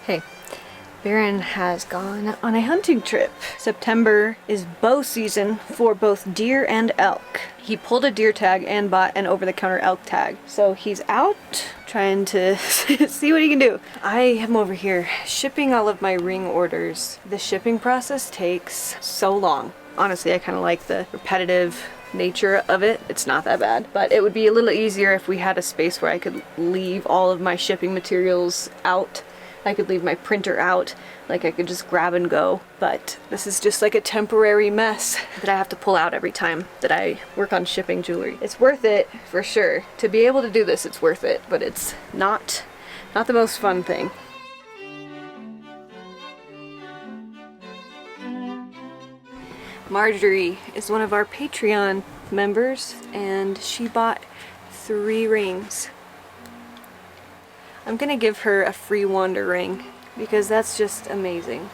Hey, Barron has gone on a hunting trip. September is bow season for both deer and elk. He pulled a deer tag and bought an over-the-counter elk tag. So he's out trying to see what he can do. I am over here shipping all of my ring orders. The shipping process takes so long. Honestly, I kind of like the repetitive nature of it. It's not that bad, but it would be a little easier if we had a space where I could leave all of my shipping materials out. I could leave my printer out, like I could just grab and go, but this is just like a temporary mess that I have to pull out every time that I work on shipping jewelry. It's worth it for sure. To be able to do this, it's worth it, but it's not the most fun thing. Marjorie is one of our Patreon members, and she bought 3 rings. I'm gonna give her a free wander ring because that's just amazing.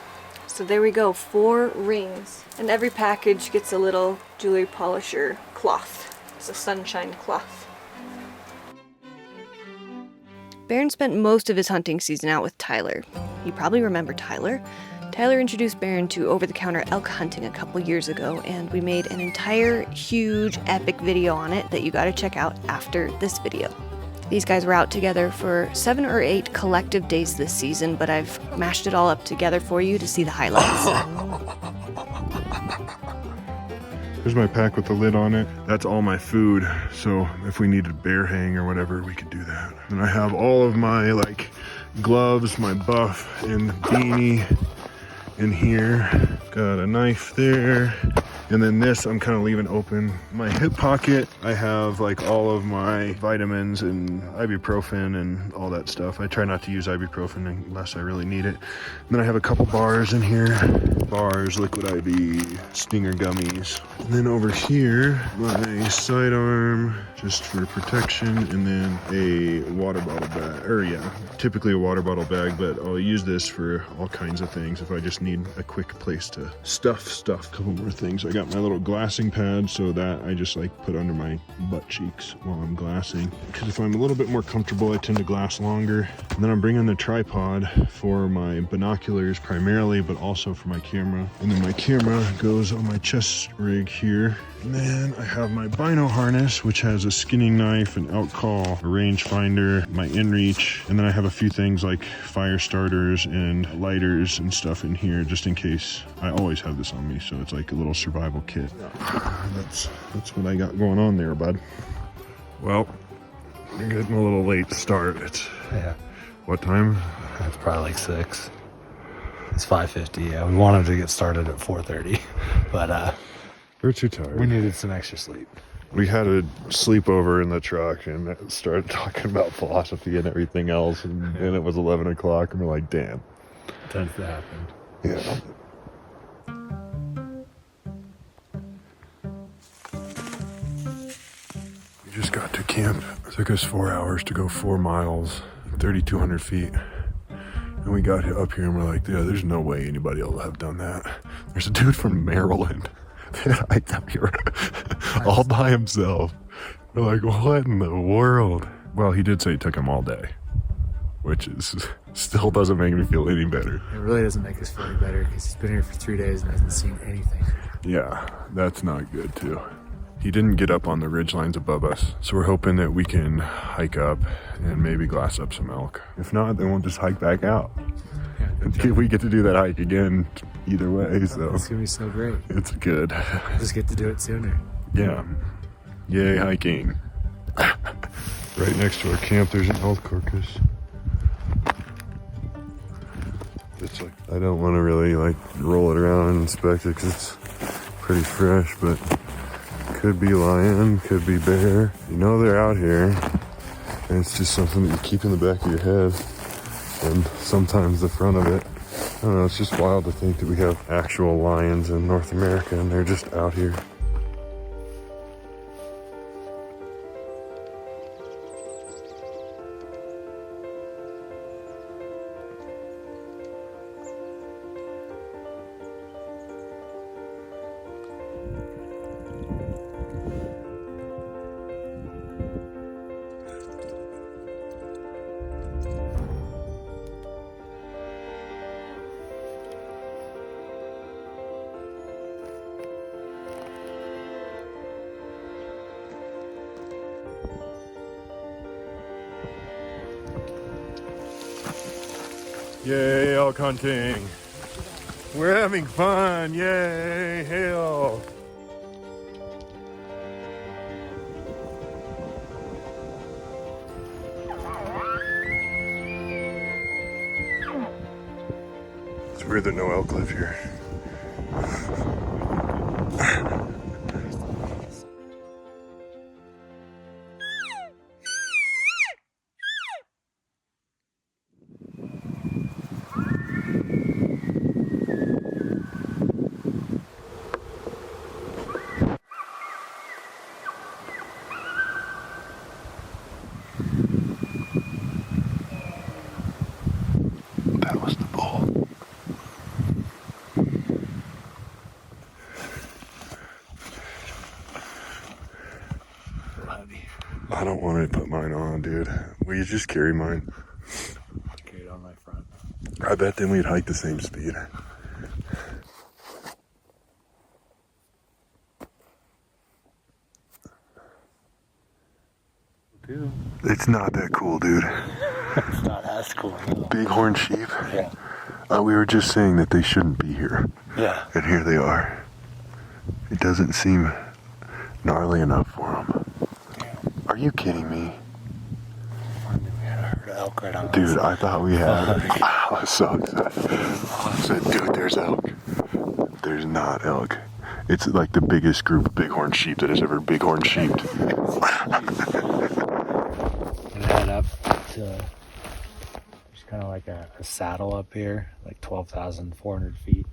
So there we go, 4 rings. And every package gets a little jewelry polisher cloth. It's a sunshine cloth. Barron spent most of his hunting season out with Tyler. You probably remember Tyler. Tyler introduced Barron to over-the-counter elk hunting a couple years ago, and we made an entire huge epic video on it that you gotta check out after this video. These guys were out together for 7 or 8 collective days this season, but I've mashed it all up together for you to see the highlights. There's my pack with the lid on it. That's all my food, so if we needed bear hang or whatever, we could do that. And I have all of my gloves, my buff and beanie in here. Got a knife there. And then this I'm kind of leaving open. My hip pocket, I have all of my vitamins and ibuprofen and all that stuff. I try not to use ibuprofen unless I really need it. And then I have a couple bars in here. Bars, liquid IV, stinger gummies. And then over here, my sidearm, just for protection. And then a water bottle bag, typically a water bottle bag, but I'll use this for all kinds of things if I just need a quick place to stuff stuff. A couple more things. I got my little glassing pad, so that I just put under my butt cheeks while I'm glassing, because if I'm a little bit more comfortable, I tend to glass longer. And then I'm bringing the tripod for my binoculars primarily, but also for my camera. And then my camera goes on my chest rig here. And then I have my bino harness, which has a skinning knife, an out call, a rangefinder, my inReach, and then I have a few things like fire starters and lighters and stuff in here, just in case. I always have this on me, so it's like a little survival kit. That's what I got going on there, bud. Well, you're getting a little late to start. Yeah. What time? It's probably 6. It's 5:50. Yeah, we wanted to get started at 4:30, but we're too tired. We needed some extra sleep. We had a sleepover in the truck and started talking about philosophy and everything else, and it was 11 o'clock, and we're like, damn. Tends to happen. Yeah. We just got to camp. It took us 4 hours to go 4 miles, 3,200 feet. And we got up here and we're like, yeah, there's no way anybody will have done that. There's a dude from Maryland that hiked up here all by himself. We're like, what in the world? Well, he did say it took him all day, which still doesn't make me feel any better. It really doesn't make us feel any better because he's been here for 3 days and hasn't seen anything. Yeah, that's not good too. He didn't get up on the ridge lines above us, so we're hoping that we can hike up and maybe glass up some elk. If not, then we'll just hike back out. Yeah, we get to do that hike again either way, so it's gonna be so great. It's good. Just get to do it sooner. Yeah. Yay, hiking. Right next to our camp, there's an elk carcass. It's I don't want to really roll it around and inspect it because it's pretty fresh, but could be lion, could be bear. You know they're out here, and it's just something that you keep in the back of your head and sometimes the front of it. I don't know, it's just wild to think that we have actual lions in North America and they're just out here. Yay, elk hunting. We're having fun. Yay, hail. It's weird that no elk live here. That was the bull. I don't want to put mine on, dude. Will you just carry mine? Carry it on my front. I bet then we'd hike the same speed. Dude. It's not that cool, dude. It's not as cool. No. Bighorn sheep. Yeah. We were just saying that they shouldn't be here. Yeah. And here they are. It doesn't seem gnarly enough for them. Yeah. Are you kidding me? We had a herd of elk right on us. Dude, I thought we had. I was so excited. I said, dude, there's elk. There's not elk. It's like the biggest group of bighorn sheep that has ever bighorn sheeped. And head up to, there's kind of like a saddle up here, like 12,400 feet.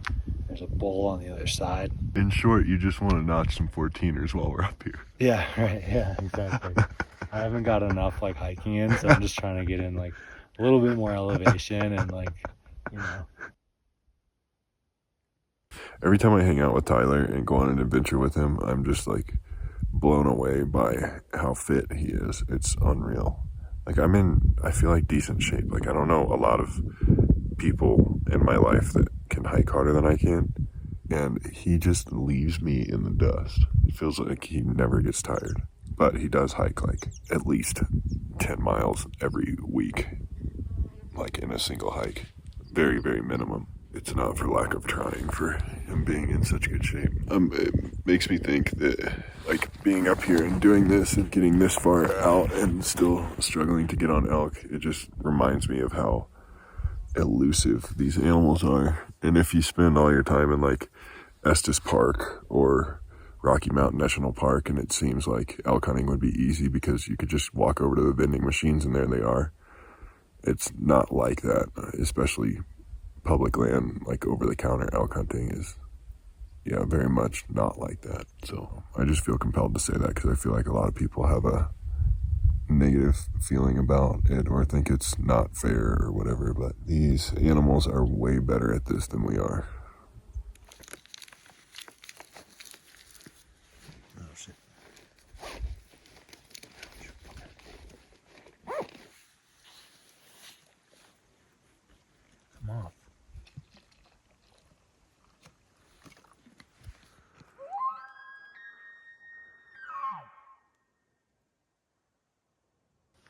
There's a bull on the other side. In short, you just want to notch some 14ers while we're up here. Yeah, right. Yeah, exactly. I haven't got enough like hiking in, so I'm just trying to get in like a little bit more elevation and like, you know. Every time I hang out with Tyler and go on an adventure with him, I'm just like blown away by how fit he is. It's unreal. Like I feel like decent shape. Like I don't know a lot of people in my life that can hike harder than I can. And he just leaves me in the dust. It feels like he never gets tired. But he does hike like at least 10 miles every week. Like in a single hike. Very, very minimum. It's not for lack of trying for him being in such good shape. It makes me think that like being up here and doing this and getting this far out and still struggling to get on elk, it just reminds me of how elusive these animals are. And if you spend all your time in like Estes Park or Rocky Mountain National Park and it seems like elk hunting would be easy because you could just walk over to the vending machines and there they are. It's not like that, especially public land, like over-the-counter elk hunting is, yeah, very much not like that. So I just feel compelled to say that because I feel like a lot of people have a negative feeling about it or think it's not fair or whatever, but these animals are way better at this than we are. Oh, shit. Come on.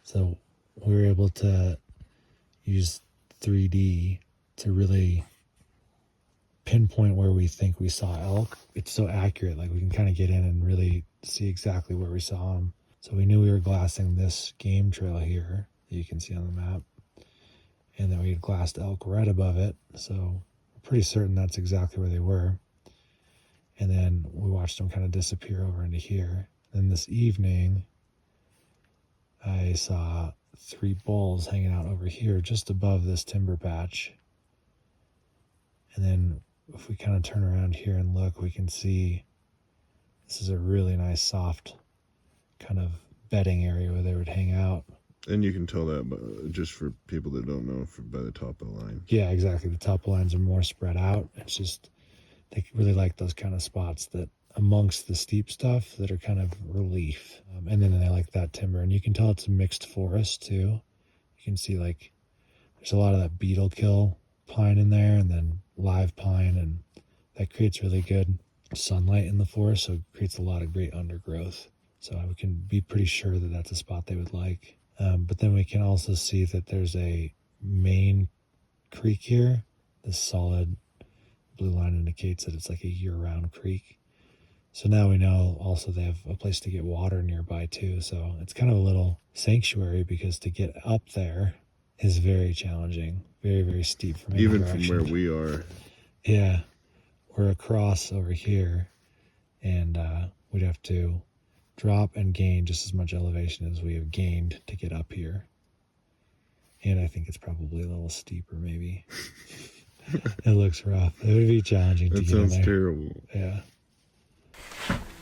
So we were able to use 3D to really pinpoint where we think we saw elk. It's so accurate, like we can kind of get in and really see exactly where we saw them. So we knew we were glassing this game trail here that you can see on the map, and then we had glassed elk right above it. So we're pretty certain that's exactly where they were. And then we watched them kind of disappear over into here. Then this evening, I saw 3 bulls hanging out over here just above this timber patch. And then if we kind of turn around here and look, we can see this is a really nice soft kind of bedding area where they would hang out. And you can tell that just for people that don't know by the top of the line. Yeah, exactly. The top lines are more spread out. It's just, they really like those kind of spots that amongst the steep stuff that are kind of relief. And then they like that timber. And you can tell it's a mixed forest too. You can see like there's a lot of that beetle kill pine in there and then live pine, and that creates really good sunlight in the forest, so it creates a lot of great undergrowth. So we can be pretty sure that that's a spot they would like. But then we can also see that there's a main creek here. This solid blue line indicates that it's like a year-round creek. So now we know also they have a place to get water nearby too. So it's kind of a little sanctuary because to get up there is very challenging, very, very steep from any Even direction. from where we are. Yeah, we're across over here, and we'd have to drop and gain just as much elevation as we have gained to get up here. And I think it's probably a little steeper, maybe. It looks rough. It would be challenging to get in there. That sounds terrible. Yeah.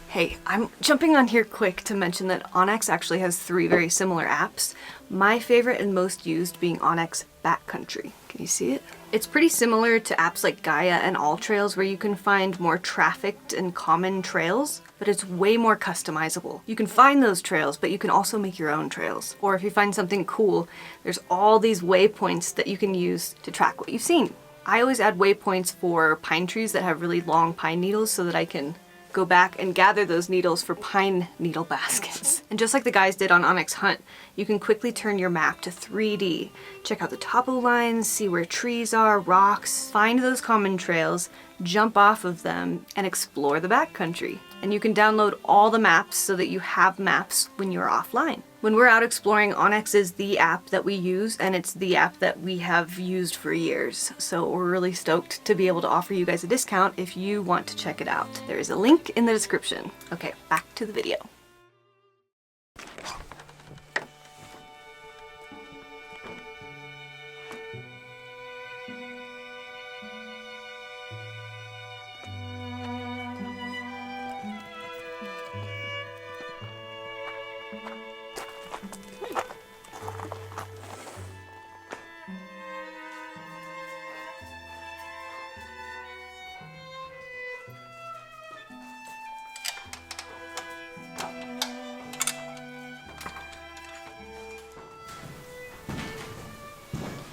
Hey, I'm jumping on here quick to mention that OnX actually has 3 very similar apps. My favorite and most used being OnX Backcountry. Can you see it? It's pretty similar to apps like Gaia and AllTrails where you can find more trafficked and common trails, but it's way more customizable. You can find those trails, but you can also make your own trails. Or if you find something cool, there's all these waypoints that you can use to track what you've seen. I always add waypoints for pine trees that have really long pine needles so that I can go back and gather those needles for pine needle baskets. And just like the guys did on OnX Hunt, you can quickly turn your map to 3D. Check out the topo lines, see where trees are, rocks, find those common trails, jump off of them, and explore the backcountry. And you can download all the maps so that you have maps when you're offline. When we're out exploring, OnX is the app that we use, and it's the app that we have used for years. So we're really stoked to be able to offer you guys a discount if you want to check it out. There is a link in the description. Okay, back to the video.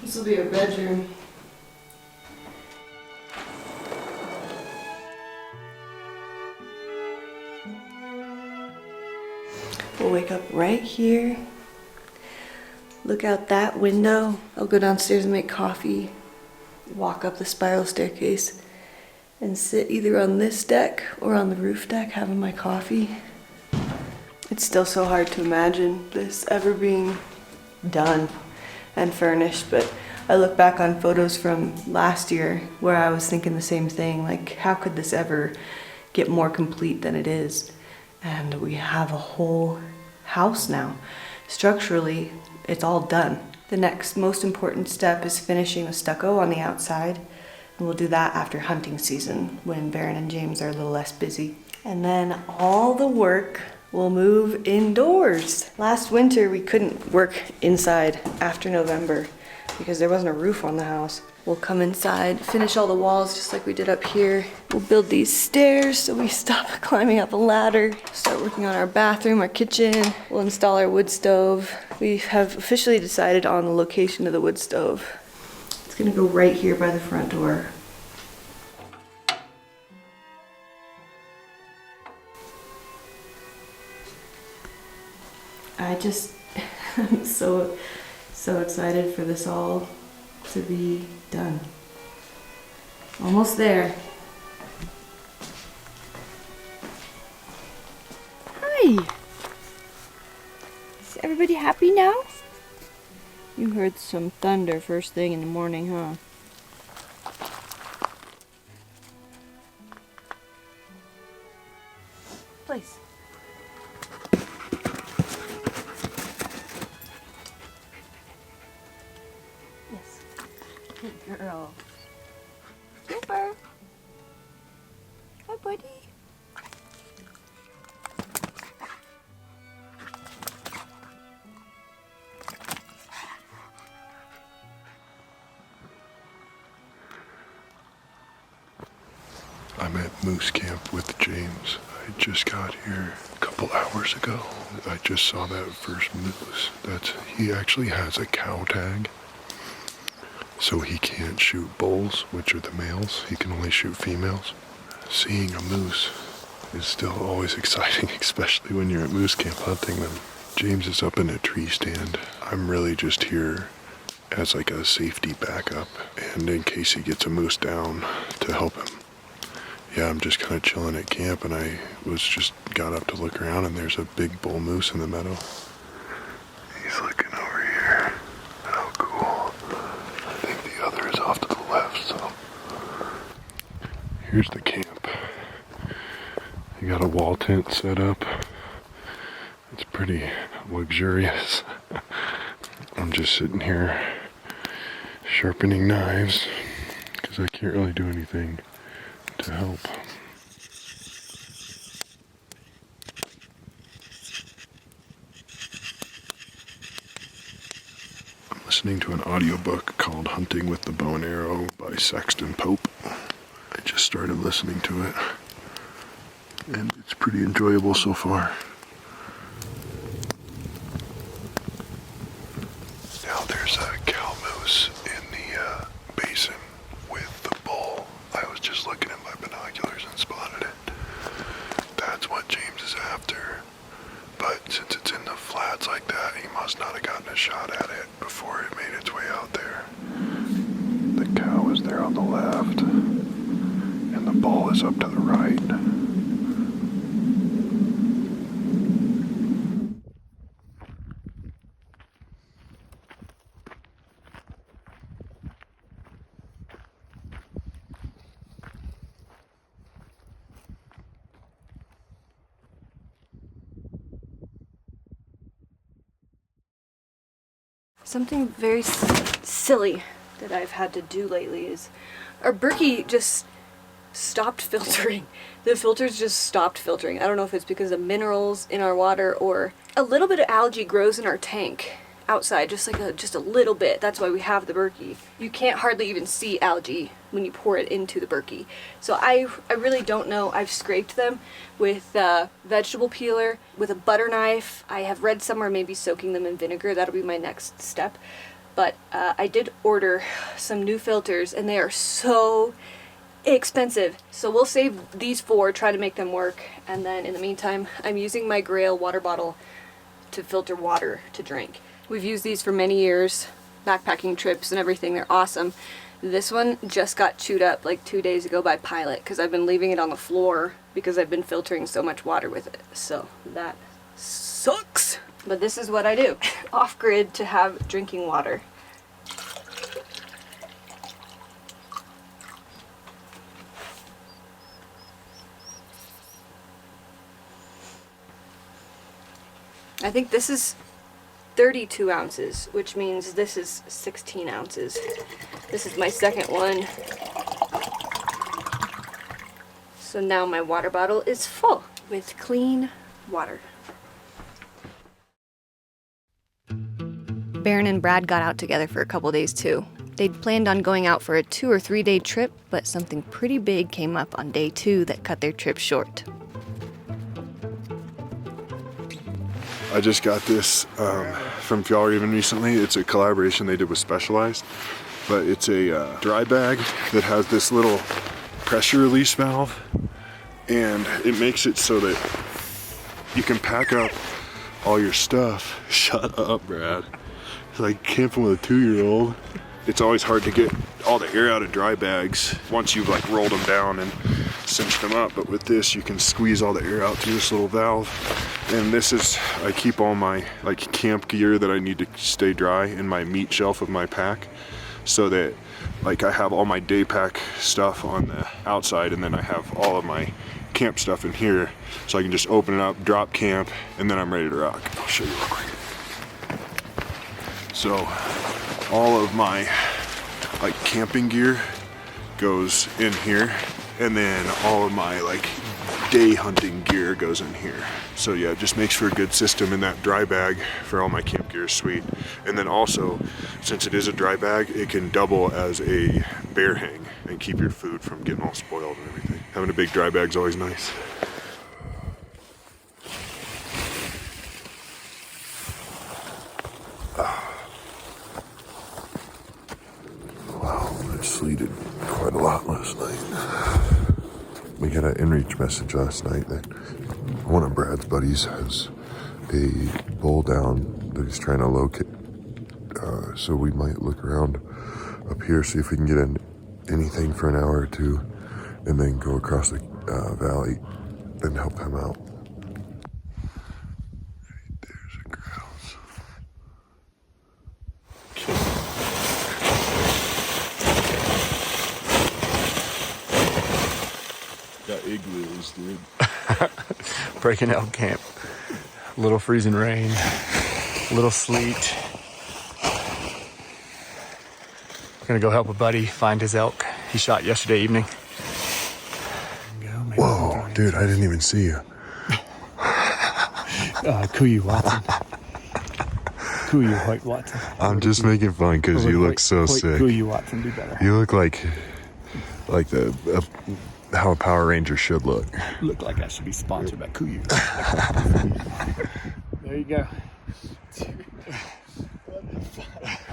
This will be our bedroom. We'll wake up right here. Look out that window. I'll go downstairs and make coffee. Walk up the spiral staircase and sit either on this deck or on the roof deck having my coffee. It's still so hard to imagine this ever being done and furnished, but I look back on photos from last year where I was thinking the same thing, like how could this ever get more complete than it is? And we have a whole house now. Structurally, it's all done. The next most important step is finishing the stucco on the outside, and we'll do that after hunting season when Barron and James are a little less busy. And then all the work will move indoors. Last winter we couldn't work inside after November because there wasn't a roof on the house. We'll come inside, finish all the walls just like we did up here. We'll build these stairs so we stop climbing up a ladder. Start working on our bathroom, our kitchen. We'll install our wood stove. We have officially decided on the location of the wood stove. It's gonna go right here by the front door. I'm so excited for this all to be done. Almost there. Hi! Is everybody happy now? You heard some thunder first thing in the morning, huh? Place. Yes. Good girl. Super. Hi, buddy. I'm at moose camp with James. I just got here a couple hours ago. I just saw that first moose. He actually has a cow tag. So he can't shoot bulls, which are the males. He can only shoot females. Seeing a moose is still always exciting, especially when you're at moose camp hunting them. James is up in a tree stand. I'm really just here as like a safety backup, and in case he gets a moose down to help him. Yeah, I'm just kind of chilling at camp, and I got up to look around, and there's a big bull moose in the meadow. He's looking over here. How cool. I think the other is off to the left, so. Here's the camp. You got a wall tent set up. It's pretty luxurious. I'm just sitting here sharpening knives because I can't really do anything to help. I'm listening to an audiobook called Hunting with the Bow and Arrow by Saxton Pope. I just started listening to it, and it's pretty enjoyable so far. Now there's a cow moose in the basin with the bull. I was just looking at my binoculars and spotted it. That's what James is after. But since it's in the flats like that, he must not have gotten a shot at it before it made its way out there. The cow is there on the left, and the bull is up to the right. Something very silly that I've had to do lately is our Berkey just stopped filtering. The filters just stopped filtering. I don't know if it's because of minerals in our water or a little bit of algae grows in our tank outside, just a little bit. That's why we have the Berkey. You can't hardly even see algae when you pour it into the Berkey. So I really don't know. I've scraped them with a vegetable peeler, with a butter knife. I have read somewhere maybe soaking them in vinegar. That'll be my next step. But I did order some new filters, and they are so expensive. So we'll save these 4, try to make them work, and then in the meantime, I'm using my Grail water bottle to filter water to drink. We've used these for many years, backpacking trips and everything. They're awesome. This one just got chewed up like 2 days ago by Pilot because I've been leaving it on the floor because I've been filtering so much water with it. So that sucks. But this is what I do, off-grid to have drinking water. I think this is 32 ounces, which means this is 16 ounces. This is my second one. So now my water bottle is full with clean water. Barron and Brad got out together for a couple days too. They'd planned on going out for a 2 or 3 day trip, but something pretty big came up on day 2 that cut their trip short. I just got this from Fjallraven recently. It's a collaboration they did with Specialized, but it's a dry bag that has this little pressure release valve, and it makes it so that you can pack up all your stuff. Shut up, Brad. It's like camping with a 2-year-old. It's always hard to get all the air out of dry bags once you've like rolled them down and cinched them up, but with this you can squeeze all the air out through this little valve. And this is, I keep all my like camp gear that I need to stay dry in my meat shelf of my pack, so that like I have all my day pack stuff on the outside, and then I have all of my camp stuff in here, so I can just open it up, drop camp, and then I'm ready to rock. I'll show you real quick. So all of my like camping gear goes in here, and then all of my like day hunting gear goes in here. So yeah, it just makes for a good system in that dry bag for all my camp gear. Sweet. And then also, since it is a dry bag, it can double as a bear hang and keep your food from getting all spoiled and everything. Having a big dry bag's always nice. Wow, it sleeted quite a lot last night. We got an inReach message last night that one of Brad's buddies has a bull down that he's trying to locate, so we might look around up here, see if we can get anything for an hour or two, and then go across the valley and help him out. There's a grouse. Got igloos, dude. Breaking elk camp. A little freezing rain, a little sleet. Gonna go help a buddy find his elk he shot yesterday evening. Whoa, dude, I didn't even see you. Kuyu Watson. Kuyu White Watson. I'm just making fun because you look so sick. Kuyu Watson, do better. You look like how a Power Ranger should look. Look like I should be sponsored by Kuyu. There you go.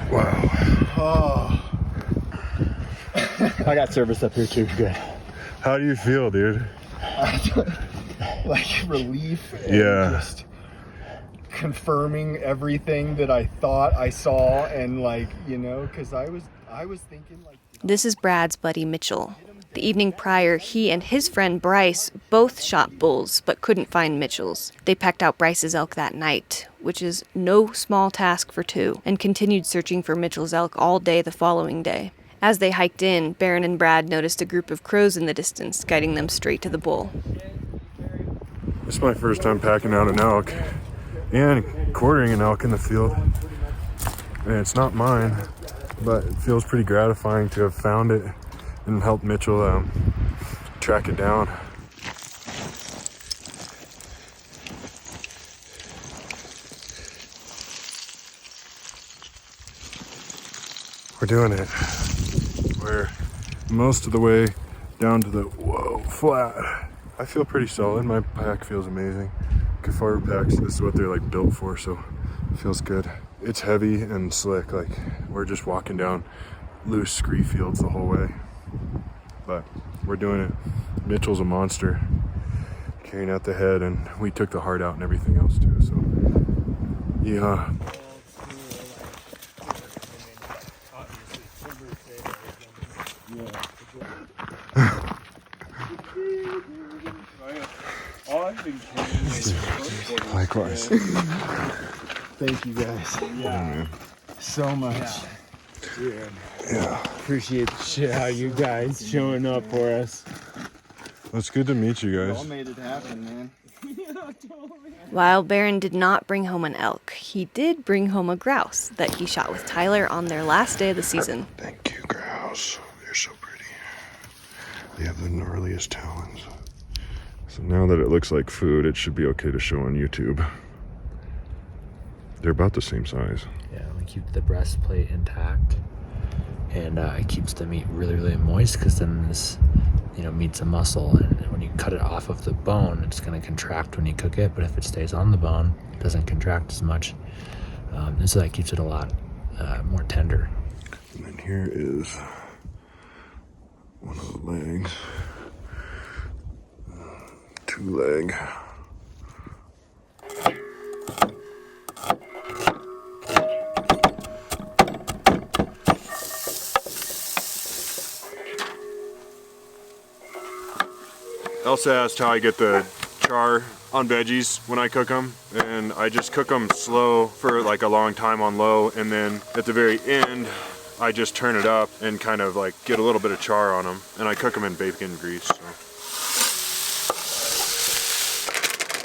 Wow. Oh. I got service up here too. Good. How do you feel, dude? Like relief and Yeah. just confirming everything that I thought I saw, and like, you know, because I was thinking like. This is Brad's buddy Mitchell. The evening prior, he and his friend Bryce both shot bulls but couldn't find Mitchell's. They pecked out Bryce's elk that night, which is no small task for two, and continued searching for Mitchell's elk all day the following day. As they hiked in, Barron and Brad noticed a group of crows in the distance, guiding them straight to the bull. This is my first time packing out an elk and quartering an elk in the field. And it's not mine, but it feels pretty gratifying to have found it and helped Mitchell track it down. We're doing it. We're most of the way down to the flat. I feel pretty solid. My pack feels amazing. Kafar packs, this is what they're like built for, so it feels good. It's heavy and slick, like we're just walking down loose scree fields the whole way. But we're doing it. Mitchell's a monster, carrying out the head, and we took the heart out and everything else too, so yeah. Likewise. Thank you guys. Yeah. So much. Yeah. Appreciate the shit out of you guys showing up for us. It's good to meet you Y'all guys. made it happen, man. While Barron did not bring home an elk, he did bring home a grouse that he shot with Tyler on their last day of the season. Thank you, grouse. You're so pretty. They have the gnarliest talons. So now that it looks like food, it should be okay to show on YouTube. They're about the same size. Yeah, we keep the breastplate intact, and it keeps the meat really, really moist, because then this, meat's a muscle, and when you cut it off of the bone, it's going to contract when you cook it. But if it stays on the bone, it doesn't contract as much, and so that keeps it a lot more tender. And then here is one of the legs. 2-leg. Elsa asked how I get the char on veggies when I cook them, and I just cook them slow for like a long time on low, and then at the very end I just turn it up and kind of like get a little bit of char on them, and I cook them in bacon grease. So.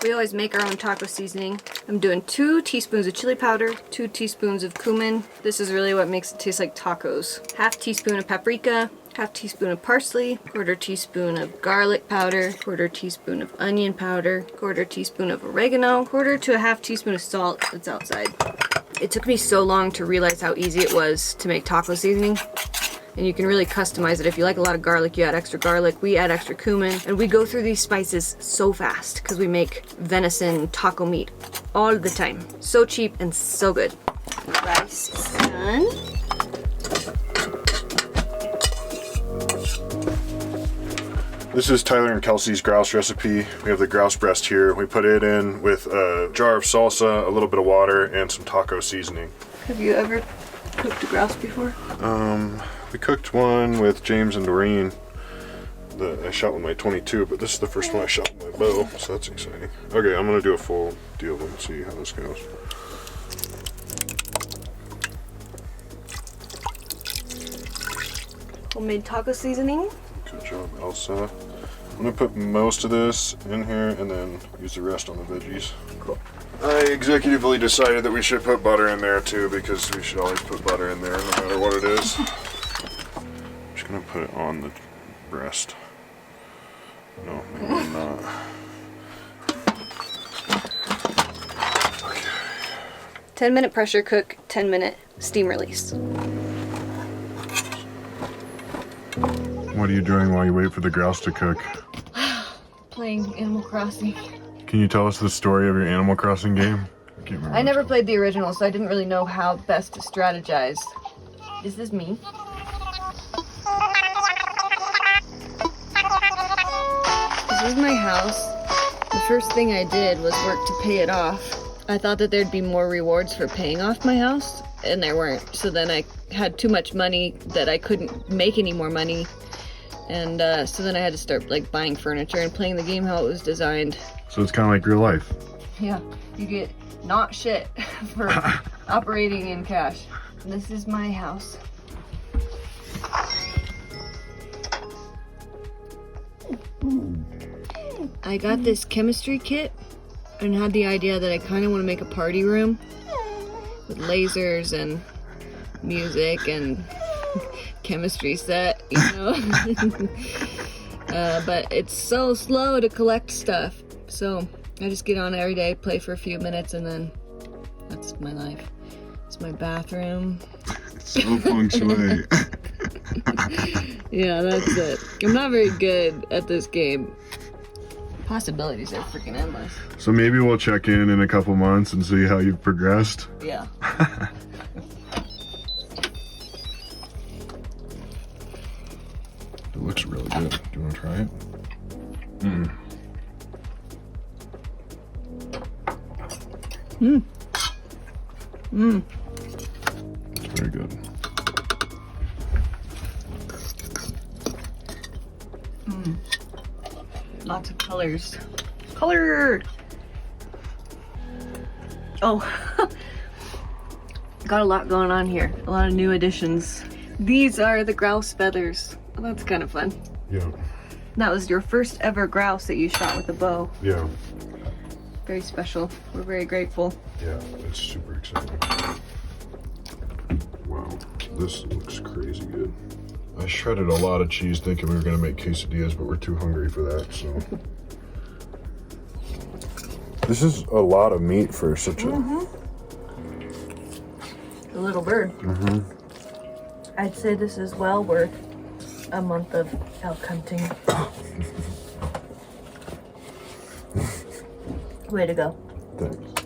We always make our own taco seasoning. I'm doing 2 teaspoons of chili powder, 2 teaspoons of cumin. This is really what makes it taste like tacos. 1/2 teaspoon of paprika, 1/2 teaspoon of parsley, 1/4 teaspoon of garlic powder, 1/4 teaspoon of onion powder, 1/4 teaspoon of oregano, 1/4 to 1/2 teaspoon of salt that's outside. It took me so long to realize how easy it was to make taco seasoning. And you can really customize it. If you like a lot of garlic, you add extra garlic. We add extra cumin. And we go through these spices so fast because we make venison taco meat all the time. So cheap and so good. Rice is done. This is Tyler and Kelsey's grouse recipe. We have the grouse breast here. We put it in with a jar of salsa, a little bit of water, and some taco seasoning. Have you ever cooked a grouse before? We cooked one with James and Doreen that I shot with my 22, but this is the first one I shot with my bow, so that's exciting. Okay, I'm gonna do a full deal and see how this goes. Homemade taco seasoning. Good job, Elsa. I'm gonna put most of this in here and then use the rest on the veggies. Cool. I executively decided that we should put butter in there too, because we should always put butter in there no matter what it is. I'm just gonna put it on the breast. No, maybe not. Okay. 10-minute pressure cook, 10-minute steam release. What are you doing while you wait for the grouse to cook? Playing Animal Crossing. Can you tell us the story of your Animal Crossing game? Can't remember I what never it's played the original, so I didn't really know how best to strategize. Is this me? This is my house. The first thing I did was work to pay it off. I thought that there'd be more rewards for paying off my house, and there weren't. So then I had too much money that I couldn't make any more money. And so then I had to start like buying furniture and playing the game how it was designed. So it's kind of like real life. Yeah, you get not shit for operating in cash. This is my house. I got this chemistry kit and had the idea that I kind of want to make a party room with lasers and music and chemistry set, you know. But it's so slow to collect stuff, so I just get on every day, play for a few minutes, and then that's my life. It's my bathroom. So feng shui. Yeah, that's it. I'm not very good at this game. Possibilities are freaking endless. So maybe we'll check in a couple months and see how you've progressed. Yeah. It looks really good. Do you want to try it? Mm. Mmm. Mmm. It's very good. Mmm. Lots of colors. Color! Oh. Got a lot going on here. A lot of new additions. These are the grouse feathers. Well, that's kind of fun. Yeah. That was your first ever grouse that you shot with a bow. Yeah. Very special. We're very grateful. Yeah, it's super exciting. Wow, this looks crazy good. I shredded a lot of cheese thinking we were gonna make quesadillas, but we're too hungry for that, so. This is a lot of meat for such a little bird. I'd say this is well worth a month of elk hunting. Way to go. Thanks.